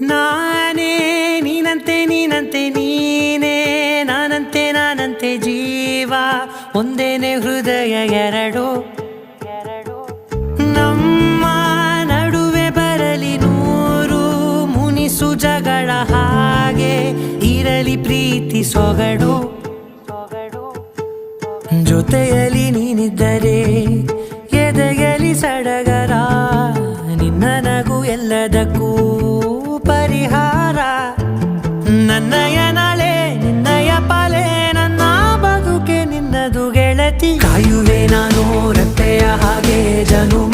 ನಾನೇ ನೀನಂತೆ ನೀನಂತೆ ನೀನೇ ನಾನಂತೆ ಜೀವ ಒಂದೇನೆ ಹೃದಯ ಎರಡು ನಮ್ಮ ನಡುವೆ ಬರಲಿ ನೂರು ಮುನಿಸು ಜಗಳ ಹಾಗೆ ಇರಲಿ ಪ್ರೀತಿ ಸೊಗಡು ಜೊತೆಯಲ್ಲಿ ನೀನಿದ್ದರೆ ಎದೆಯಲಿ ಸಡಗರ ನಿನ್ನ ನಗು ಎಲ್ಲದಕ್ಕೂ ಪರಿಹಾರ ನನ್ನಯ ನಾಳೆ ನಿನ್ನಯ ಪಾಲೆ ನನ್ನ ಬದುಕೆ ನಿನ್ನದು ಗೆಳತಿ ಕಾಯುವೆ ನಾನು ರತ್ತೆಯ ಹಾಗೆ ಜನುಮ